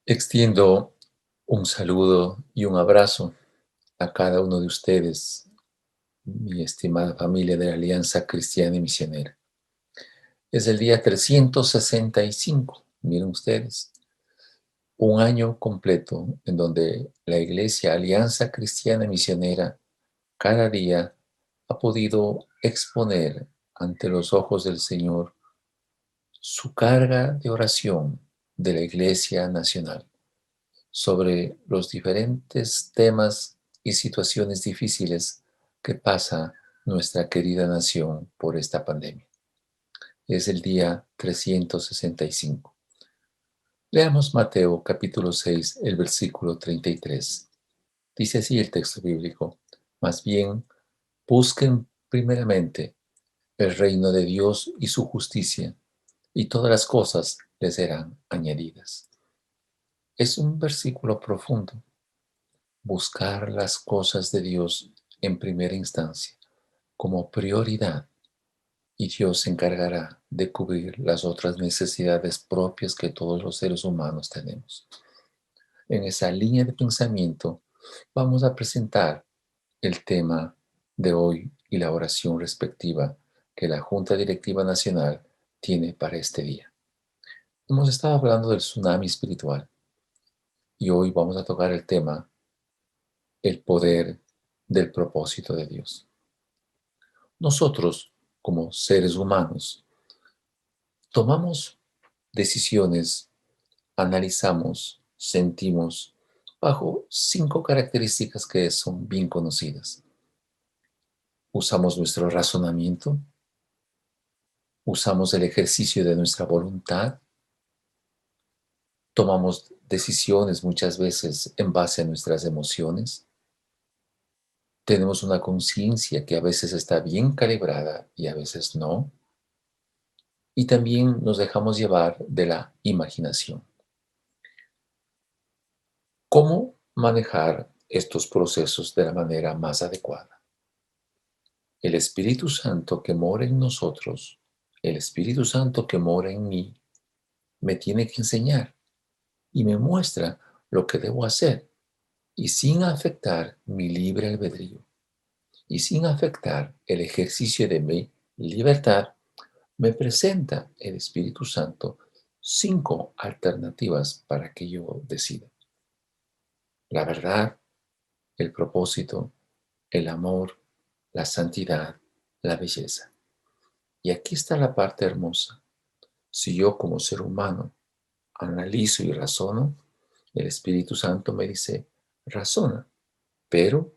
Extiendo un saludo y un abrazo a cada uno de ustedes, mi estimada familia de la Alianza Cristiana y Misionera. Es el día 365, miren ustedes, un año completo en donde la Iglesia Alianza Cristiana y Misionera cada día ha podido exponer ante los ojos del Señor su carga de oración de la Iglesia Nacional sobre los diferentes temas y situaciones difíciles que pasa nuestra querida nación por esta pandemia. Es el día 365. Leamos Mateo capítulo 6, el versículo 33. Dice así el texto bíblico: más bien, busquen primeramente el reino de Dios y su justicia, y todas las cosas les serán añadidas. Es un versículo profundo. Buscar las cosas de Dios en primera instancia, como prioridad, y Dios se encargará de cubrir las otras necesidades propias que todos los seres humanos tenemos. En esa línea de pensamiento vamos a presentar el tema de hoy y la oración respectiva que la Junta Directiva Nacional tiene para este día. Hemos estado hablando del tsunami espiritual y hoy vamos a tocar el tema, el poder del propósito de Dios. Nosotros, como seres humanos, tomamos decisiones, analizamos, sentimos bajo 5 características que son bien conocidas. Usamos nuestro razonamiento, usamos el ejercicio de nuestra voluntad, tomamos decisiones muchas veces en base a nuestras emociones, tenemos una conciencia que a veces está bien calibrada y a veces no, y también nos dejamos llevar de la imaginación. ¿Cómo manejar estos procesos de la manera más adecuada? El Espíritu Santo que mora en nosotros, el Espíritu Santo que mora en mí, me tiene que enseñar y me muestra lo que debo hacer, y sin afectar mi libre albedrío y sin afectar el ejercicio de mi libertad, me presenta el Espíritu Santo 5 alternativas para que yo decida. La verdad, el propósito, el amor, la santidad, la belleza. Y aquí está la parte hermosa. Si yo como ser humano analizo y razono, el Espíritu Santo me dice, razona, pero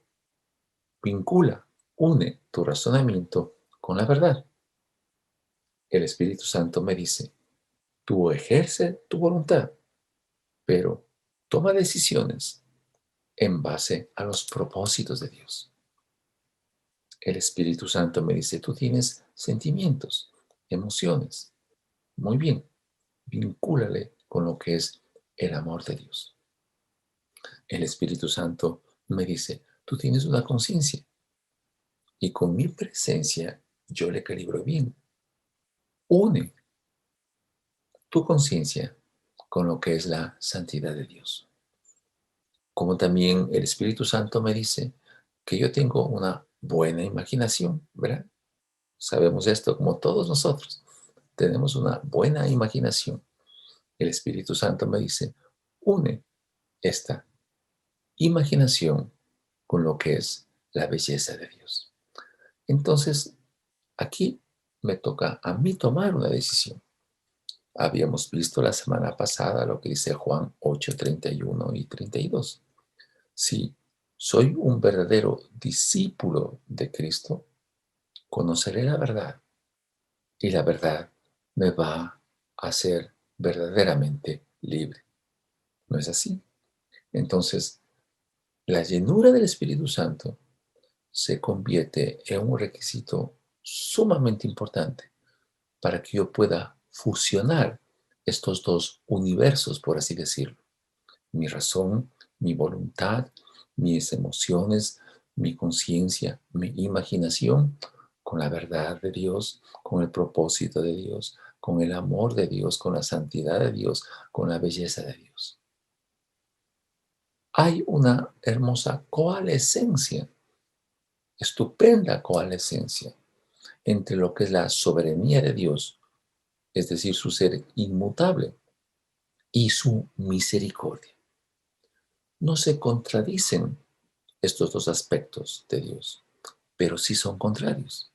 vincula, une tu razonamiento con la verdad. El Espíritu Santo me dice, tú ejerce tu voluntad, pero toma decisiones en base a los propósitos de Dios. El Espíritu Santo me dice, tú tienes sentimientos, emociones. Muy bien, vincúlale con lo que es el amor de Dios. El Espíritu Santo me dice, tú tienes una conciencia y con mi presencia yo le calibro bien. Une tu conciencia con lo que es la santidad de Dios. Como también el Espíritu Santo me dice que yo tengo una buena imaginación, ¿verdad? Sabemos esto como todos nosotros. Tenemos una buena imaginación. El Espíritu Santo me dice, une esta imaginación con lo que es la belleza de Dios. Entonces, aquí me toca a mí tomar una decisión. Habíamos visto la semana pasada lo que dice Juan 8, 31 y 32. Si soy un verdadero discípulo de Cristo, conoceré la verdad y la verdad me va a hacer verdaderamente libre. ¿No es así? Entonces, la llenura del Espíritu Santo se convierte en un requisito sumamente importante para que yo pueda fusionar estos dos universos, por así decirlo. Mi razón, mi voluntad, mis emociones, mi conciencia, mi imaginación, con la verdad de Dios, con el propósito de Dios, con el amor de Dios, con la santidad de Dios, con la belleza de Dios. hay una hermosa coalescencia, estupenda coalescencia entre lo que es la soberanía de Dios, es decir, su ser inmutable, y su misericordia. No se contradicen estos dos aspectos de Dios, pero sí son contrarios.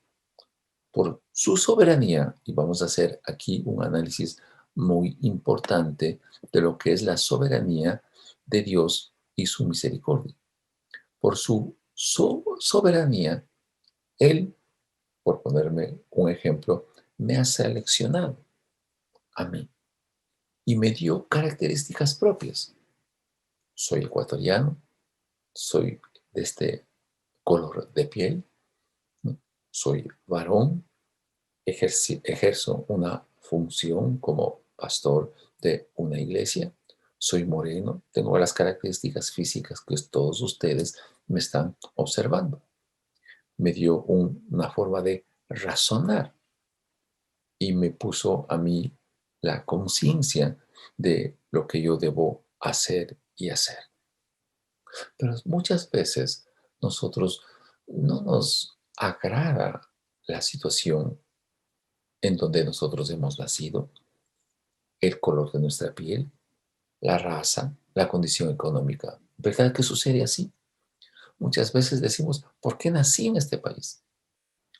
Por su soberanía, y vamos a hacer aquí un análisis muy importante de lo que es la soberanía de Dios y su misericordia. Por su soberanía, Él, por ponerme un ejemplo, me ha seleccionado a mí y me dio características propias. Soy ecuatoriano, soy de este color de piel, ¿no? Soy varón, ejerzo una función como pastor de una iglesia, soy moreno, tengo las características físicas que todos ustedes me están observando. Me dio una forma de razonar y me puso a mí la conciencia de lo que yo debo hacer y hacer. Pero muchas veces nosotros no nos agrada la situación en donde nosotros hemos nacido, el color de nuestra piel, la raza, la condición económica. ¿Verdad que sucede así? Muchas veces decimos, ¿por qué nací en este país?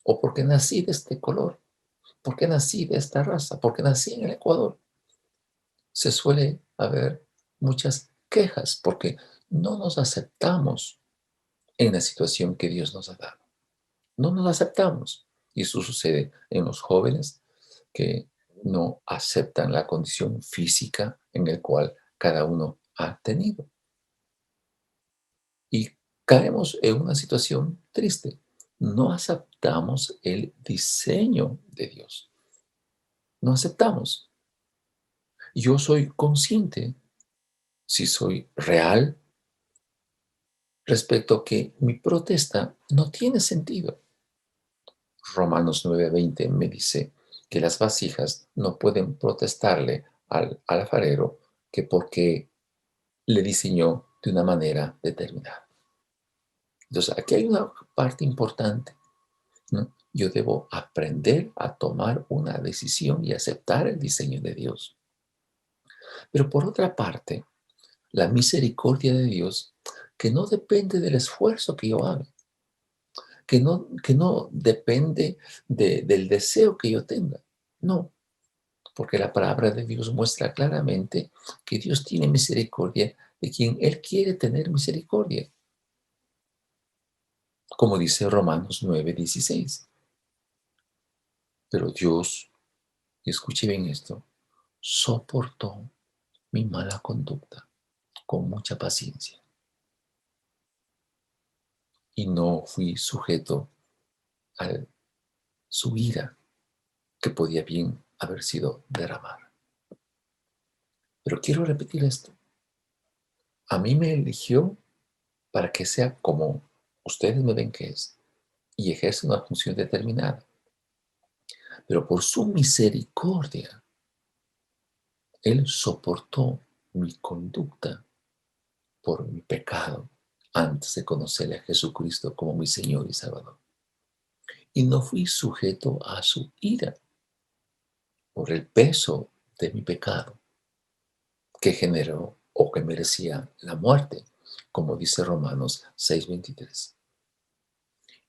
¿O por qué nací de este color? ¿Por qué nací de esta raza? ¿Por qué nací en el Ecuador? Se suele haber muchas quejas porque no nos aceptamos en la situación que Dios nos ha dado. No nos aceptamos. Y eso sucede en los jóvenes que no aceptan la condición física en la cual cada uno ha tenido. Y caemos en una situación triste. No aceptamos el diseño de Dios. No aceptamos. Yo soy consciente, si soy real, respecto a que mi protesta no tiene sentido. Romanos 9:20 me dice que las vasijas no pueden protestarle al alfarero que porque le diseñó de una manera determinada. Entonces, aquí hay una parte importante, ¿no? Yo debo aprender a tomar una decisión y aceptar el diseño de Dios. Pero por otra parte, la misericordia de Dios, que no depende del esfuerzo que yo haga, que no depende del deseo que yo tenga. No, porque la palabra de Dios muestra claramente que Dios tiene misericordia de quien Él quiere tener misericordia, como dice Romanos 9:16. Pero Dios, y escuche bien esto, soportó mi mala conducta con mucha paciencia y no fui sujeto a su ira que podía bien haber sido derramada. Pero quiero repetir esto. A mí me eligió para que sea como ustedes me ven que es y ejerce una función determinada. Pero por su misericordia, Él soportó mi conducta por mi pecado antes de conocerle a Jesucristo como mi Señor y Salvador. Y no fui sujeto a su ira por el peso de mi pecado que generó o que merecía la muerte, como dice Romanos 6:23.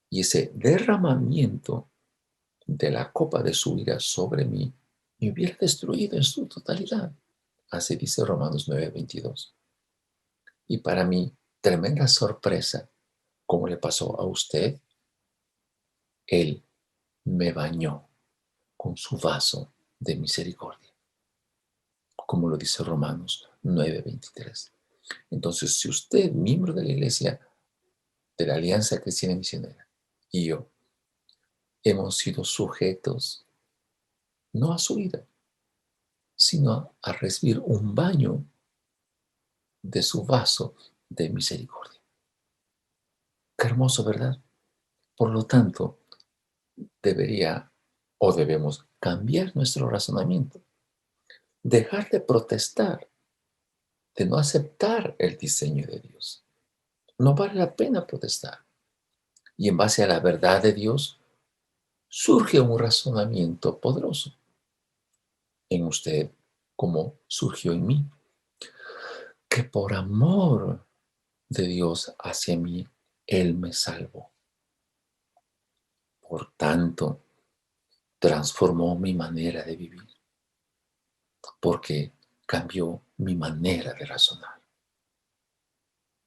Y ese derramamiento de la copa de su ira sobre mí me hubiera destruido en su totalidad. Así dice Romanos 9:22. Y para mí, tremenda sorpresa, como le pasó a usted, Él me bañó con su vaso de misericordia, como lo dice Romanos 9:23. Entonces, si usted, miembro de la iglesia de la Alianza Cristiana Misionera, y yo, hemos sido sujetos no a su ira, sino a recibir un baño de su vaso de misericordia. Qué hermoso, ¿verdad? Por lo tanto, debería o debemos cambiar nuestro razonamiento, dejar de protestar de no aceptar el diseño de Dios. No vale la pena protestar. Y en base a la verdad de Dios surge un razonamiento poderoso en usted, como surgió en mí, que por amor de Dios hacia mí, Él me salvó. Por tanto, transformó mi manera de vivir, porque cambió mi manera de razonar.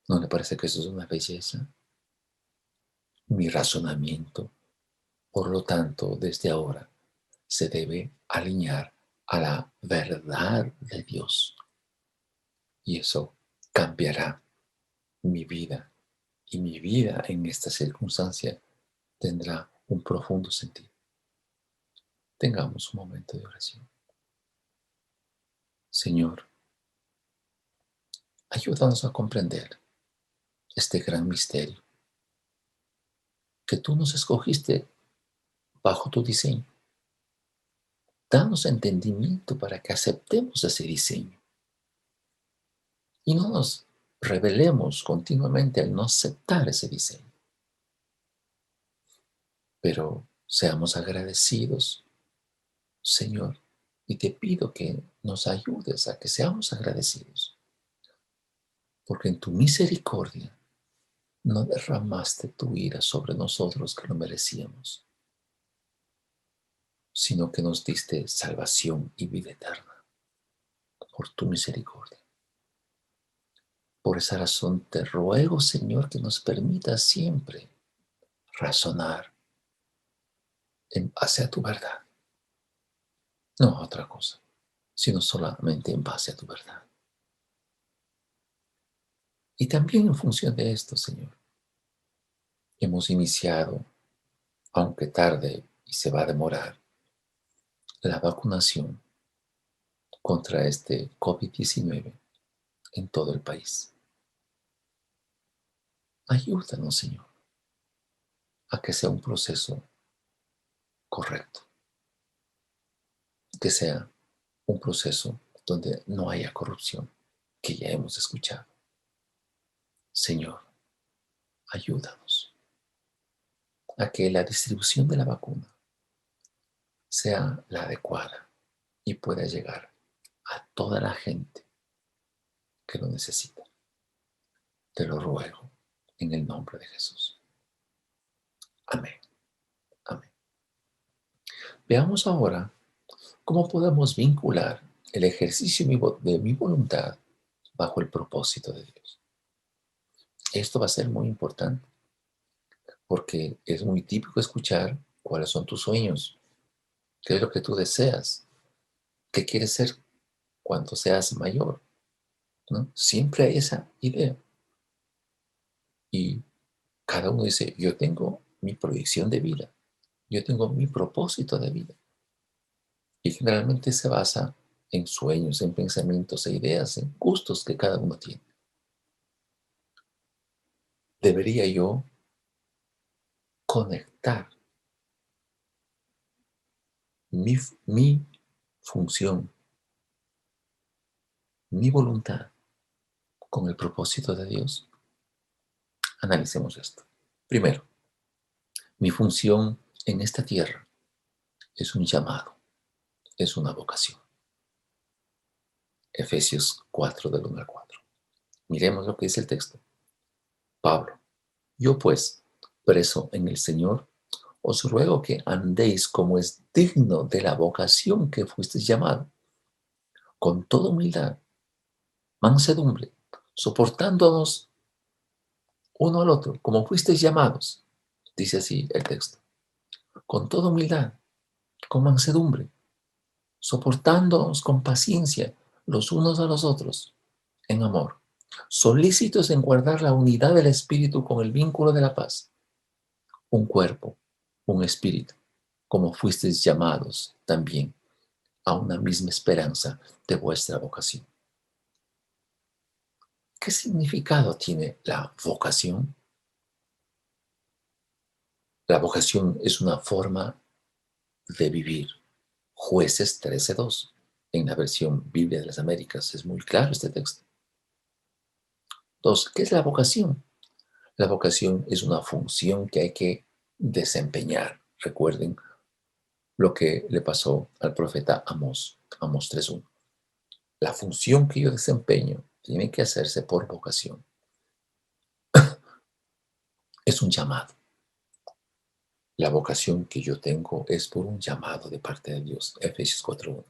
¿No le parece que eso es una belleza? Mi razonamiento, por lo tanto, desde ahora, se debe alinear a la verdad de Dios. Y eso cambiará mi vida. Y mi vida en esta circunstancia tendrá un profundo sentido. Tengamos un momento de oración. Señor, ayúdanos a comprender este gran misterio, que tú nos escogiste bajo tu diseño. Danos entendimiento para que aceptemos ese diseño y no nos rebelemos continuamente al no aceptar ese diseño. Pero seamos agradecidos, Señor, y te pido que nos ayudes a que seamos agradecidos, porque en tu misericordia no derramaste tu ira sobre nosotros que lo merecíamos, sino que nos diste salvación y vida eterna por tu misericordia. Por esa razón te ruego, Señor, que nos permita siempre razonar en base a tu verdad, no a otra cosa, sino solamente en base a tu verdad. Y también en función de esto, Señor, hemos iniciado, aunque tarde y se va a demorar, la vacunación contra este COVID-19 en todo el país. Ayúdanos, Señor, a que sea un proceso correcto, que sea un proceso donde no haya corrupción, que ya hemos escuchado. Señor, ayúdanos a que la distribución de la vacuna sea la adecuada y pueda llegar a toda la gente que lo necesita. Te lo ruego en el nombre de Jesús. Amén. Amén. Veamos ahora cómo podemos vincular el ejercicio de mi voluntad bajo el propósito de Dios. Esto va a ser muy importante porque es muy típico escuchar cuáles son tus sueños, qué es lo que tú deseas, qué quieres ser cuando seas mayor, ¿no? Siempre hay esa idea. Y cada uno dice, yo tengo mi proyección de vida, yo tengo mi propósito de vida. Y generalmente se basa en sueños, en pensamientos e ideas, en gustos que cada uno tiene. Debería yo conectar mi función, mi voluntad con el propósito de Dios. Analicemos esto. Primero, mi función en esta tierra es un llamado, es una vocación. Efesios 4 del 1 al 4. Miremos lo que dice el texto. Pablo, yo pues, preso en el Señor, os ruego que andéis como es digno de la vocación que fuisteis llamado, con toda humildad, mansedumbre, soportándonos uno al otro, como fuisteis llamados, dice así el texto, con toda humildad, con mansedumbre, soportándonos con paciencia los unos a los otros, en amor, solícitos en guardar la unidad del Espíritu con el vínculo de la paz, un cuerpo, un espíritu, como fuisteis llamados también a una misma esperanza de vuestra vocación. ¿Qué significado tiene la vocación? La vocación es una forma de vivir. Jueces 13:2. En la versión Biblia de las Américas es muy claro este texto. Dos, ¿qué es la vocación? La vocación es una función que hay que desempeñar. Recuerden lo que le pasó al profeta Amós, Amós 3:1. La función que yo desempeño tiene que hacerse por vocación. Es un llamado. La vocación que yo tengo es por un llamado de parte de Dios. Efesios 4:1.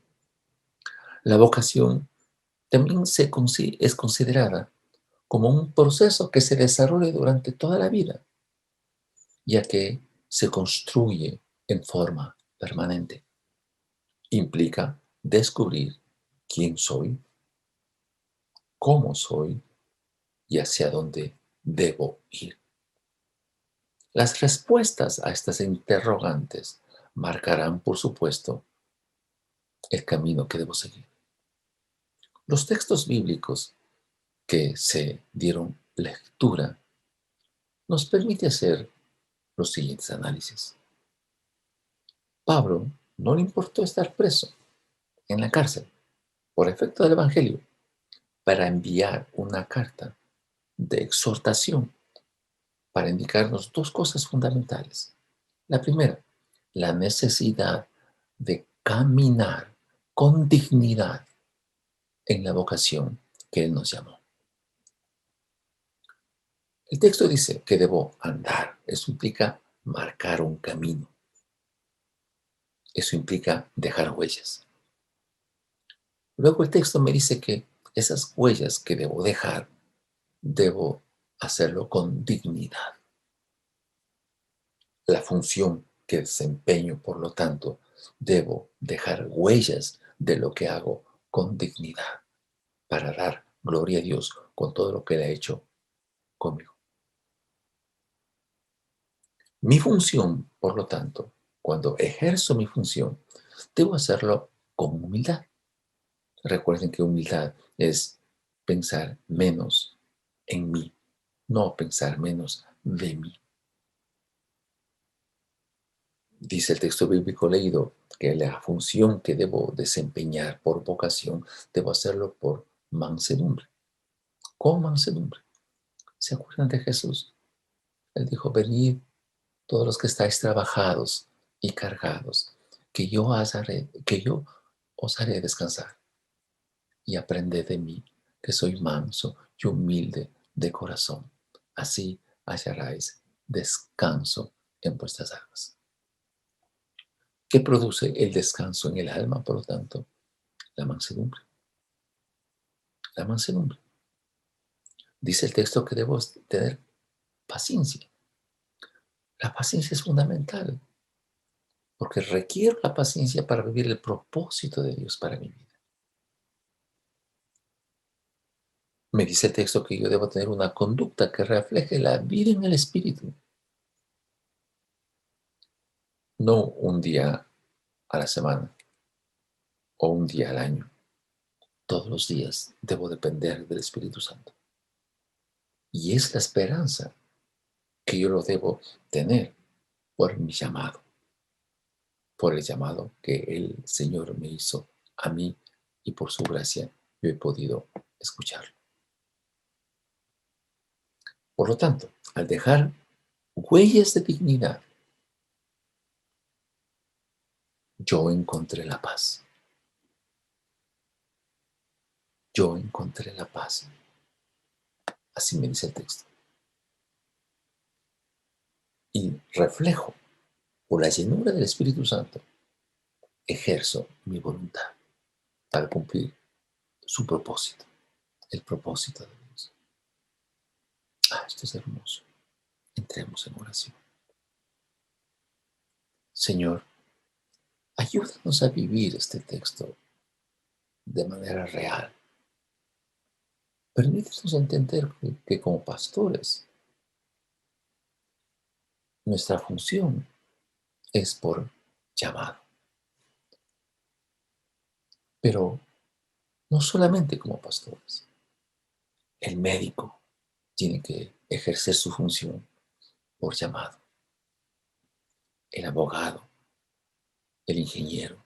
La vocación también es considerada como un proceso que se desarrolla durante toda la vida, ya que se construye en forma permanente. Implica descubrir quién soy, cómo soy y hacia dónde debo ir. Las respuestas a estas interrogantes marcarán, por supuesto, el camino que debo seguir. Los textos bíblicos que se dieron lectura nos permite hacer los siguientes análisis. Pablo no le importó estar preso en la cárcel por efecto del Evangelio para enviar una carta de exhortación para indicarnos dos cosas fundamentales. La primera, la necesidad de caminar con dignidad en la vocación que Él nos llamó. El texto dice que debo andar. Eso implica marcar un camino. Eso implica dejar huellas. Luego el texto me dice que esas huellas que debo dejar, debo hacerlo con dignidad. La función que desempeño, por lo tanto, debo dejar huellas de lo que hago con dignidad para dar gloria a Dios con todo lo que Él ha hecho conmigo. Mi función, por lo tanto, cuando ejerzo mi función, debo hacerlo con humildad. Recuerden que humildad es pensar menos en mí, no pensar menos de mí. Dice el texto bíblico leído que la función que debo desempeñar por vocación, debo hacerlo por mansedumbre. Con mansedumbre. ¿Se acuerdan de Jesús? Él dijo, venid todos los que estáis trabajados y cargados, que yo os haré descansar. Y aprended de mí, que soy manso y humilde de corazón. Así hallaréis descanso en vuestras almas. ¿Qué produce el descanso en el alma, por lo tanto? La mansedumbre. La mansedumbre. Dice el texto que debo tener paciencia. La paciencia es fundamental, porque requiero la paciencia para vivir el propósito de Dios para mi vida. Me dice el texto que yo debo tener una conducta que refleje la vida en el Espíritu. No un día a la semana o un día al año. Todos los días debo depender del Espíritu Santo. Y es la esperanza que yo lo debo tener por mi llamado, por el llamado que el Señor me hizo a mí y por su gracia yo he podido escucharlo. Por lo tanto, al dejar huellas de dignidad, yo encontré la paz. Yo encontré la paz. Así me dice el texto. Y reflejo, por la llenura del Espíritu Santo, ejerzo mi voluntad para cumplir su propósito, el propósito de Dios. Esto es hermoso. Entremos en oración. Señor, ayúdanos a vivir este texto de manera real. Permítanos entender que como pastores, nuestra función es por llamado. Pero no solamente como pastores. El médico tiene que ejercer su función por llamado. El abogado, el ingeniero,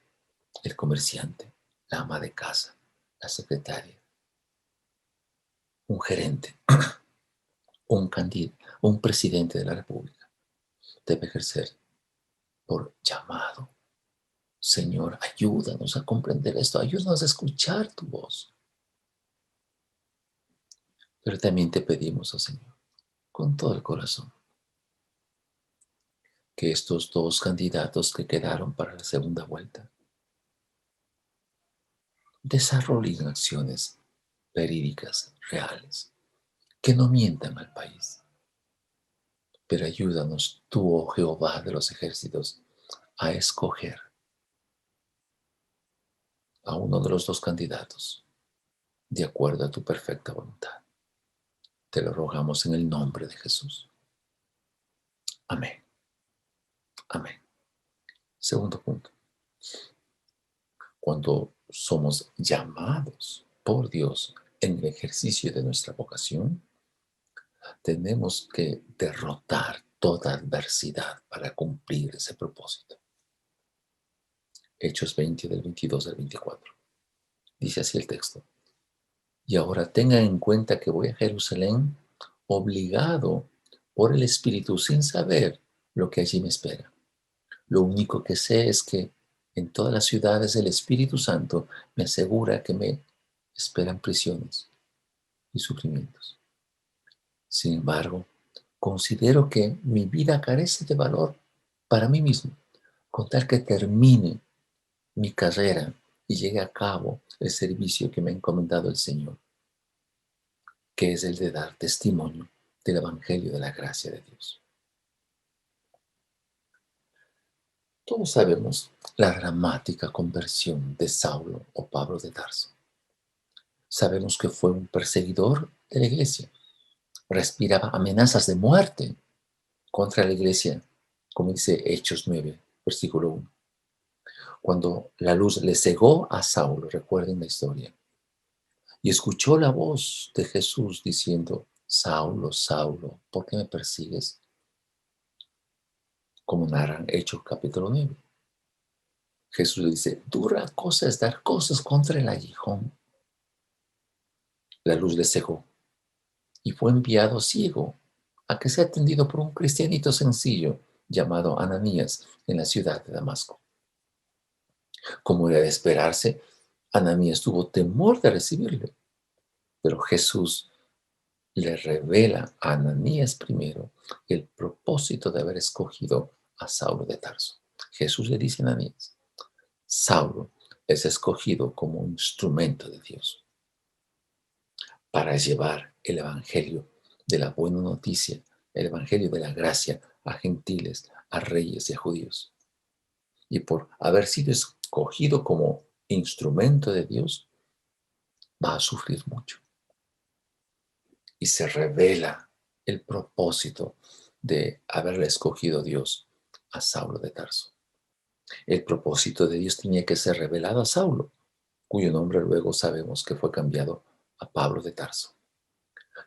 el comerciante, la ama de casa, la secretaria. un gerente, un candidato, un presidente de la República debe ejercer por llamado. Señor, ayúdanos a comprender esto, ayúdanos a escuchar tu voz. Pero también te pedimos, oh Señor, con todo el corazón, que estos dos candidatos que quedaron para la segunda vuelta desarrollen acciones verídicas, reales, que no mientan al país. Pero ayúdanos tú, oh Jehová de los ejércitos, a escoger a uno de los dos candidatos de acuerdo a tu perfecta voluntad. Te lo rogamos en el nombre de Jesús. Amén. Amén. Segundo punto. Cuando somos llamados por Dios en el ejercicio de nuestra vocación, tenemos que derrotar toda adversidad para cumplir ese propósito. Hechos 20 del 22 al 24. Dice así el texto. Y ahora tengan en cuenta que voy a Jerusalén obligado por el Espíritu sin saber lo que allí me espera. Lo único que sé es que en todas las ciudades el Espíritu Santo me asegura que me esperan prisiones y sufrimientos. Sin embargo, considero que mi vida carece de valor para mí mismo, con tal que termine mi carrera y llegue a cabo el servicio que me ha encomendado el Señor, que es el de dar testimonio del Evangelio de la gracia de Dios. Todos sabemos la dramática conversión de Saulo o Pablo de Tarso. Sabemos que fue un perseguidor de la iglesia. Respiraba amenazas de muerte contra la iglesia, como dice Hechos 9, versículo 1. Cuando la luz le cegó a Saulo, recuerden la historia, y escuchó la voz de Jesús diciendo, Saulo, Saulo, ¿por qué me persigues? Como narran Hechos capítulo 9. Jesús le dice, dura cosa es dar cosas contra el aguijón. La luz le cegó y fue enviado ciego a que sea atendido por un cristianito sencillo llamado Ananías en la ciudad de Damasco. Como era de esperarse, Ananías tuvo temor de recibirle, pero Jesús le revela a Ananías primero el propósito de haber escogido a Saulo de Tarso. Jesús le dice a Ananías, Saulo es escogido como instrumento de Dios para llevar el evangelio de la buena noticia, el evangelio de la gracia a gentiles, a reyes y a judíos. Y por haber sido escogido como instrumento de Dios, va a sufrir mucho. Y se revela el propósito de haberle escogido Dios a Saulo de Tarso. El propósito de Dios tenía que ser revelado a Saulo, cuyo nombre luego sabemos que fue cambiado a Pablo de Tarso.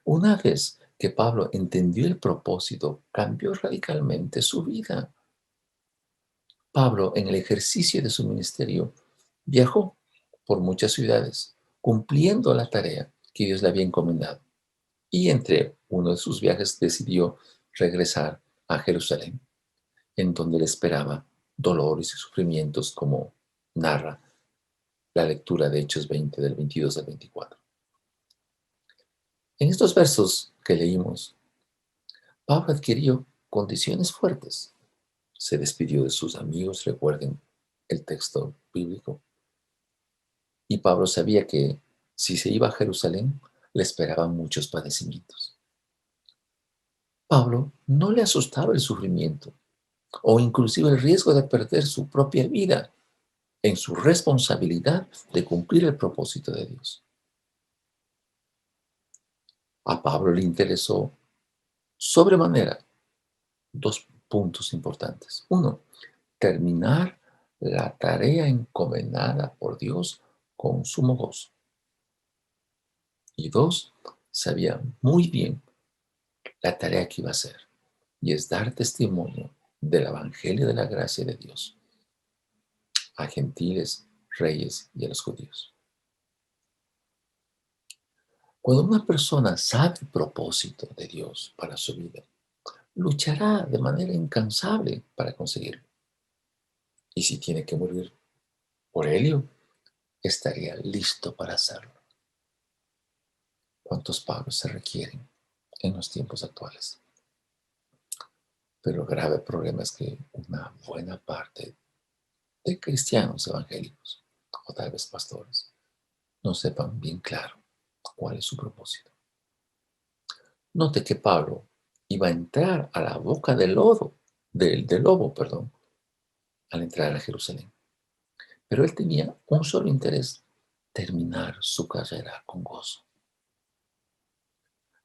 Una vez que Pablo entendió el propósito, cambió radicalmente su vida. Pablo, en el ejercicio de su ministerio, viajó por muchas ciudades, cumpliendo la tarea que Dios le había encomendado. Y entre uno de sus viajes decidió regresar a Jerusalén, en donde le esperaba dolores y sufrimientos, como narra la lectura de Hechos 20 del 22 al 24. En estos versos que leímos, Pablo adquirió condiciones fuertes. Se despidió de sus amigos, recuerden el texto bíblico. Y Pablo sabía que si se iba a Jerusalén, le esperaban muchos padecimientos. Pablo no le asustaba el sufrimiento o inclusive el riesgo de perder su propia vida en su responsabilidad de cumplir el propósito de Dios. A Pablo le interesó sobremanera dos puntos importantes. Uno, terminar la tarea encomendada por Dios con sumo gozo. Y dos, sabía muy bien la tarea que iba a hacer, y es dar testimonio del Evangelio de la gracia de Dios a gentiles, reyes y a los judíos. Cuando una persona sabe el propósito de Dios para su vida, luchará de manera incansable para conseguirlo. Y si tiene que morir por ello, estaría listo para hacerlo. ¿Cuántos Pablos se requieren en los tiempos actuales? Pero el grave problema es que una buena parte de cristianos evangélicos, o tal vez pastores, no sepan bien claro cuál es su propósito. Note que Pablo iba a entrar a la boca del lodo, del lobo, perdón, al entrar a Jerusalén. Pero él tenía un solo interés: terminar su carrera con gozo.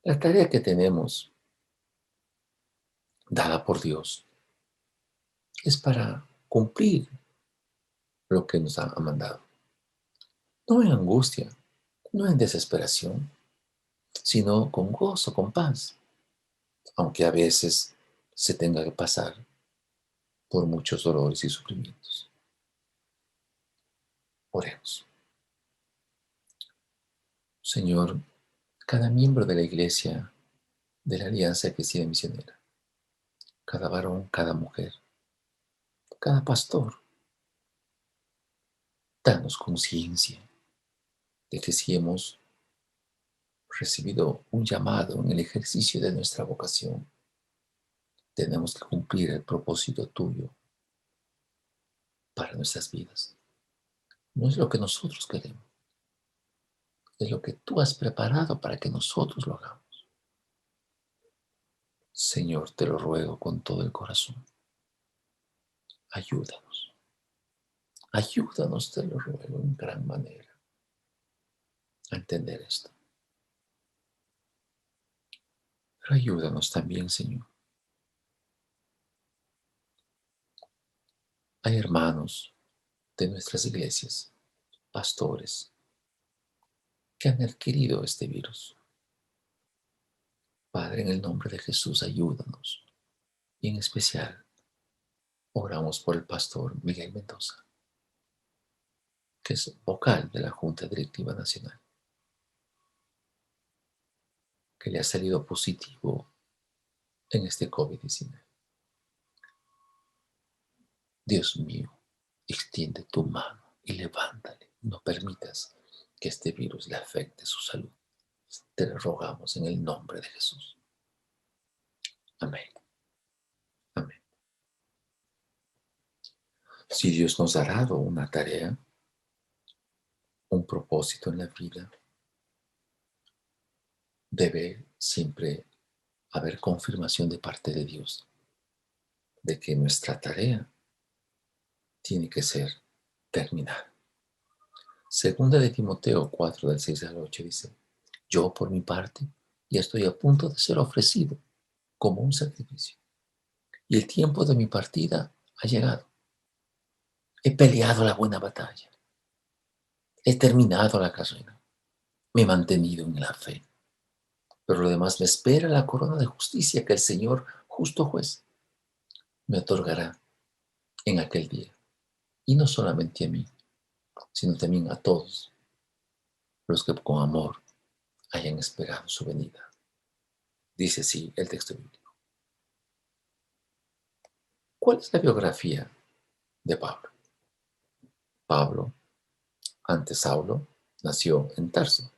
La tarea que tenemos dada por Dios es para cumplir lo que nos ha mandado. No en angustia, no en desesperación, sino con gozo, con paz, aunque a veces se tenga que pasar por muchos dolores y sufrimientos. Oremos. Señor, cada miembro de la iglesia de la Alianza Cristiana Misionera, cada varón, cada mujer, cada pastor, danos conciencia de que si hemos recibido un llamado en el ejercicio de nuestra vocación, tenemos que cumplir el propósito tuyo para nuestras vidas. No es lo que nosotros queremos, es lo que tú has preparado para que nosotros lo hagamos. Señor, te lo ruego con todo el corazón. Ayúdanos, ayúdanos, te lo ruego en gran manera a entender esto. Pero ayúdanos también, Señor. Hay hermanos de nuestras iglesias, pastores, que han adquirido este virus. Padre, en el nombre de Jesús, ayúdanos. Y en especial, oramos por el pastor Miguel Mendoza, que es vocal de la Junta Directiva Nacional, que le ha salido positivo en este COVID-19. Dios mío, extiende tu mano y levántale. No permitas que este virus le afecte su salud. Te lo rogamos en el nombre de Jesús. Amén. Amén. Si Dios nos ha dado una tarea, un propósito en la vida, debe siempre haber confirmación de parte de Dios de que nuestra tarea tiene que ser terminada. Segunda de Timoteo 4, del 6 al 8 dice: yo por mi parte ya estoy a punto de ser ofrecido como un sacrificio, y el tiempo de mi partida ha llegado. He peleado la buena batalla, he terminado la carrera, me he mantenido en la fe. Pero lo demás me espera la corona de justicia que el Señor, justo juez, me otorgará en aquel día. Y no solamente a mí, sino también a todos los que con amor hayan esperado su venida. Dice así el texto bíblico. ¿Cuál es la biografía de Pablo? Pablo, antes Saulo, nació en Tarso,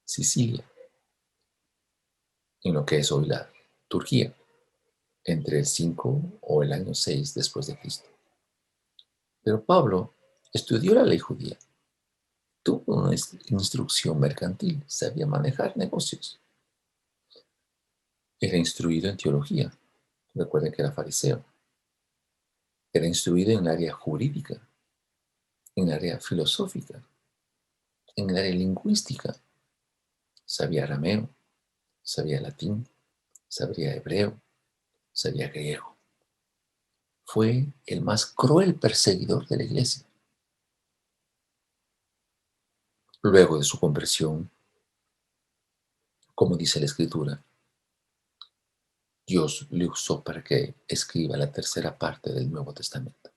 Sicilia, en lo que es hoy la Turquía, entre el 5 o el año 6 después de Cristo. Pero Pablo estudió la ley judía, tuvo una instrucción mercantil, sabía manejar negocios. Era instruido en teología, recuerden que era fariseo. Era instruido en el área jurídica, en el área filosófica, en el área lingüística. Sabía arameo, sabía latín, sabía hebreo, sabía griego. Fue el más cruel perseguidor de la iglesia. Luego de su conversión, como dice la Escritura, Dios le usó para que escriba la tercera parte del Nuevo Testamento.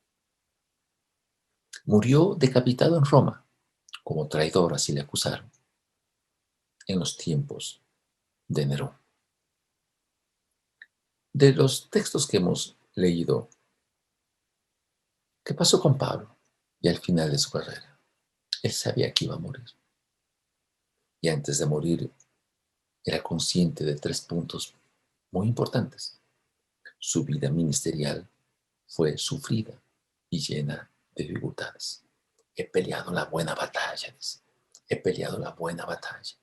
Murió decapitado en Roma, como traidor, así le acusaron. en los tiempos de Nerón. De los textos que hemos leído, ¿qué pasó con Pablo? Y al final de su carrera, él sabía que iba a morir. Y antes de morir, era consciente de 3 puntos muy importantes. Su vida ministerial fue sufrida y llena de dificultades. He peleado la buena batalla, dice. He peleado la buena batalla.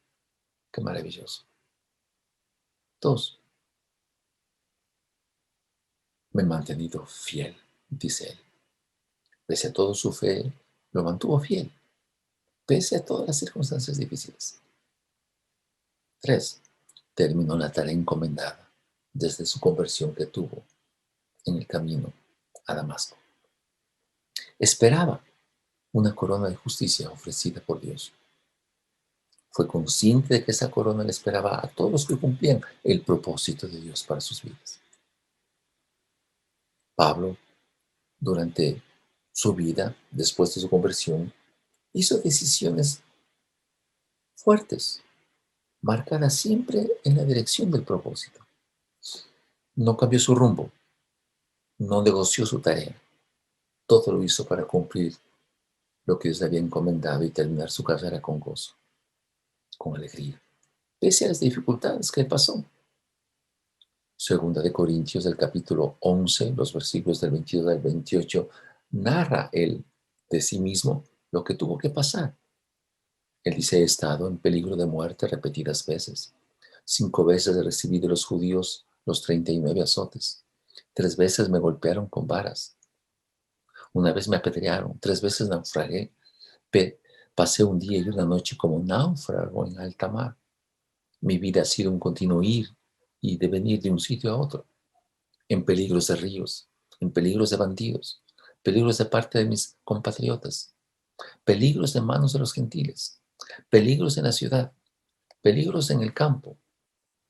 Qué maravilloso. 2, me he mantenido fiel, dice él. Pese a todo su fe, lo mantuvo fiel, pese a todas las circunstancias difíciles. 3, terminó la tarea encomendada desde su conversión que tuvo en el camino a Damasco. Esperaba una corona de justicia ofrecida por Dios. Fue consciente de que esa corona le esperaba a todos los que cumplían el propósito de Dios para sus vidas. Pablo, durante su vida, después de su conversión, hizo decisiones fuertes, marcadas siempre en la dirección del propósito. No cambió su rumbo, no negoció su tarea. Todo lo hizo para cumplir lo que Dios le había encomendado y terminar su carrera con gozo, con alegría, pese a las dificultades que pasó. Segunda de Corintios, del capítulo 11, los versículos del 22 al 28, narra él de sí mismo lo que tuvo que pasar. Él dice: he estado en peligro de muerte repetidas veces. 5 veces he recibido de los judíos los 39 azotes. 3 veces me golpearon con varas. Una vez me apedrearon. 3 veces naufragué. Pasé un día y una noche como náufrago en alta mar. Mi vida ha sido un continuo ir y de venir de un sitio a otro, en peligros de ríos, en peligros de bandidos, peligros de parte de mis compatriotas, peligros de manos de los gentiles, peligros en la ciudad, peligros en el campo,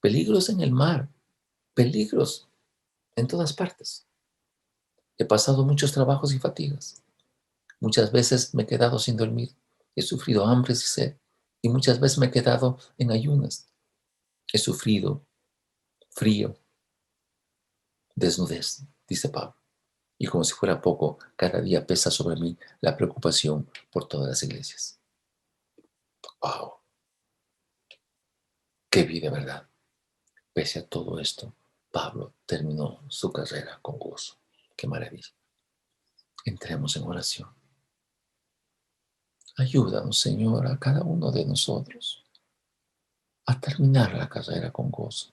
peligros en el mar, peligros en todas partes. He pasado muchos trabajos y fatigas. Muchas veces me he quedado sin dormir. He sufrido hambres y sed. Y muchas veces me he quedado en ayunas. He sufrido frío, desnudez, dice Pablo. Y como si fuera poco, cada día pesa sobre mí la preocupación por todas las iglesias. ¡Wow! ¡Qué vida, verdad! Pese a todo esto, Pablo terminó su carrera con gozo. ¡Qué maravilla! Entremos en oración. Ayúdanos, Señor, a cada uno de nosotros a terminar la carrera con gozo,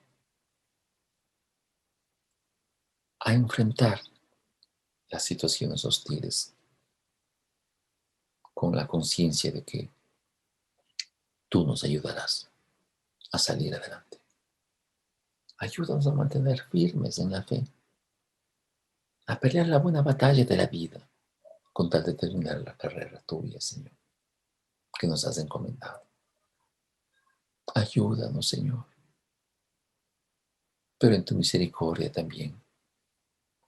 a enfrentar las situaciones hostiles con la conciencia de que tú nos ayudarás a salir adelante. Ayúdanos a mantener firmes en la fe, a pelear la buena batalla de la vida, con tal de terminar la carrera tuya, Señor, que nos has encomendado. Ayúdanos, Señor, pero en tu misericordia también.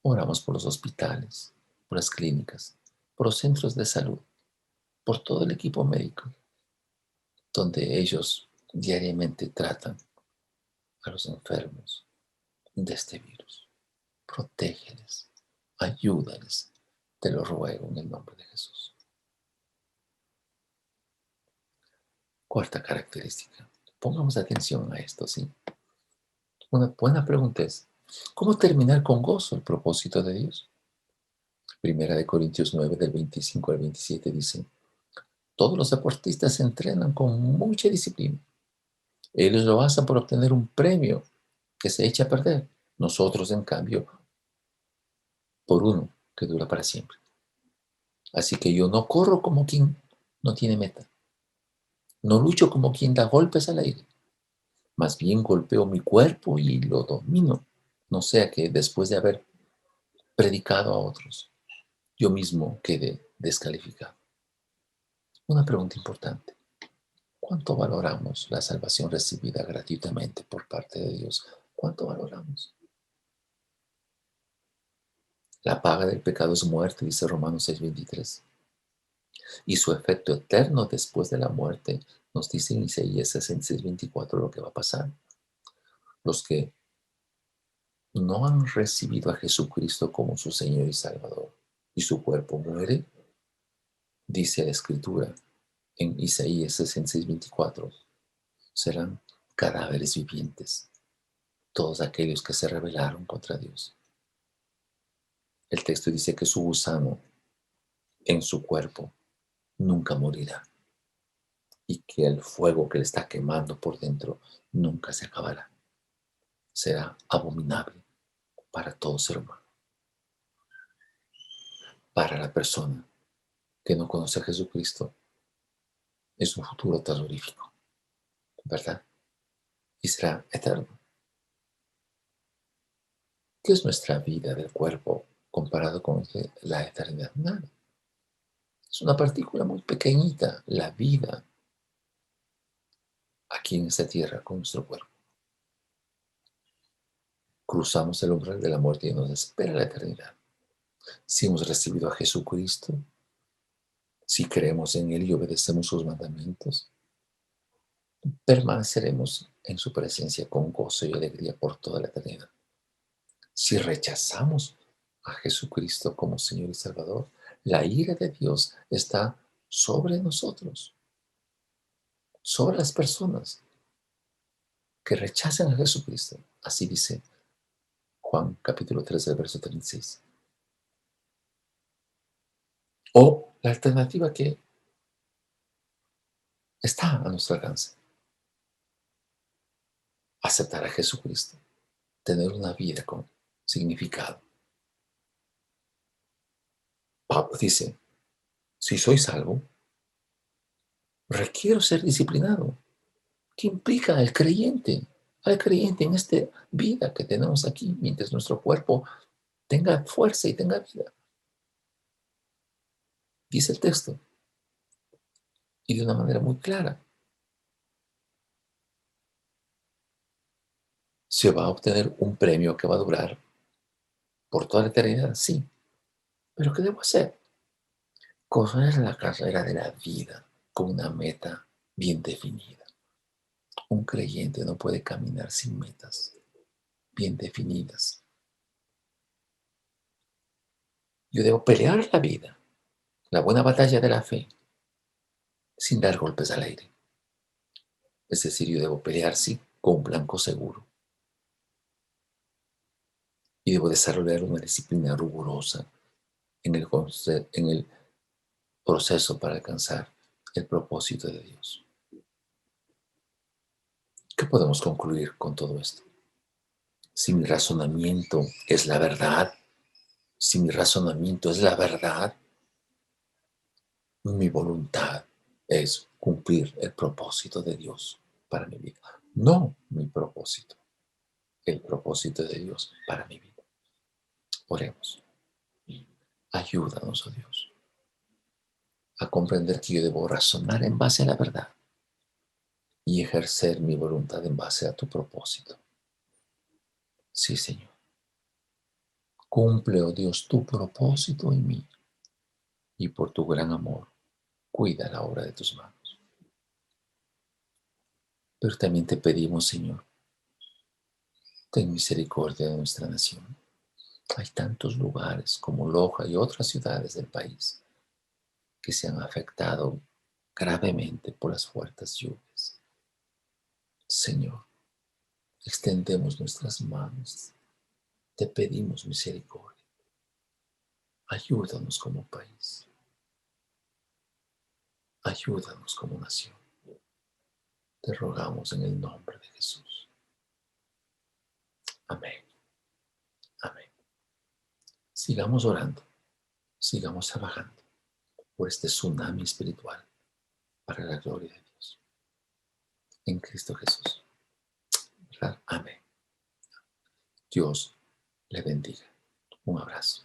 Oramos por los hospitales, por las clínicas, por los centros de salud, por todo el equipo médico, donde ellos diariamente tratan a los enfermos de este virus. Protégeles, ayúdales, te lo ruego en el nombre de Jesús. Cuarta característica. Pongamos atención a esto, ¿sí? Una buena pregunta es: ¿cómo terminar con gozo el propósito de Dios? Primera de Corintios 9, del 25 al 27 dice: todos los deportistas se entrenan con mucha disciplina. Ellos lo hacen por obtener un premio que se echa a perder. Nosotros, en cambio, por uno que dura para siempre. Así que yo no corro como quien no tiene meta. No lucho como quien da golpes al aire. Más bien golpeo mi cuerpo y lo domino. No sea que después de haber predicado a otros, yo mismo quede descalificado. Una pregunta importante: ¿cuánto valoramos la salvación recibida gratuitamente por parte de Dios? ¿Cuánto valoramos? La paga del pecado es muerte, dice Romanos 6:23. Y su efecto eterno después de la muerte Nos dice en Isaías 66:24 lo que va a pasar. Los que no han recibido a Jesucristo como su Señor y Salvador y su cuerpo muere, dice la Escritura en Isaías 66:24, serán cadáveres vivientes, todos aquellos que se rebelaron contra Dios. El texto dice que su gusano en su cuerpo nunca morirá y que el fuego que le está quemando por dentro nunca se acabará. Será abominable para todo ser humano. Para la persona que no conoce a Jesucristo es un futuro terrorífico, ¿verdad? Y será eterno. ¿Qué es nuestra vida del cuerpo comparado con la eternidad? Nada. Es una partícula muy pequeñita, la vida aquí en esta tierra con nuestro cuerpo. Cruzamos el umbral de la muerte y nos espera la eternidad. Si hemos recibido a Jesucristo, si creemos en Él y obedecemos sus mandamientos, permaneceremos en su presencia con gozo y alegría por toda la eternidad. Si rechazamos a Jesucristo como Señor y Salvador, la ira de Dios está sobre nosotros, sobre las personas que rechazan a Jesucristo. Así dice Juan capítulo 3, verso 36. O la alternativa que está a nuestro alcance: aceptar a Jesucristo, tener una vida con significado. Pablo dice, si soy salvo, requiero ser disciplinado. ¿Qué implica el creyente? Al creyente en esta vida que tenemos aquí, mientras nuestro cuerpo tenga fuerza y tenga vida. Dice el texto, y de una manera muy clara. ¿Se va a obtener un premio que va a durar por toda la eternidad? Sí. ¿Pero qué debo hacer? Correr la carrera de la vida con una meta bien definida. Un creyente no puede caminar sin metas bien definidas. Yo debo pelear la vida, la buena batalla de la fe, sin dar golpes al aire. Es decir, yo debo pelear, sí, con un blanco seguro. Y debo desarrollar una disciplina rigurosa en el proceso para alcanzar el propósito de Dios. ¿Qué podemos concluir con todo esto? Si mi razonamiento es la verdad, si mi razonamiento es la verdad, mi voluntad es cumplir el propósito de Dios para mi vida. No mi propósito, el propósito de Dios para mi vida. Oremos. Ayúdanos, oh Dios, a comprender que yo debo razonar en base a la verdad y ejercer mi voluntad en base a tu propósito. Sí, Señor. Cumple, oh Dios, tu propósito en mí y por tu gran amor, cuida la obra de tus manos. Pero también te pedimos, Señor, ten misericordia de nuestra nación. Hay tantos lugares como Loja y otras ciudades del país que se han afectado gravemente por las fuertes lluvias. Señor, extendemos nuestras manos. Te pedimos misericordia. Ayúdanos como país. Ayúdanos como nación. Te rogamos en el nombre de Jesús. Amén. Amén. Sigamos orando. Sigamos trabajando por este tsunami espiritual para la gloria de Dios. En Cristo Jesús. ¿Verdad? Amén. Dios le bendiga. Un abrazo.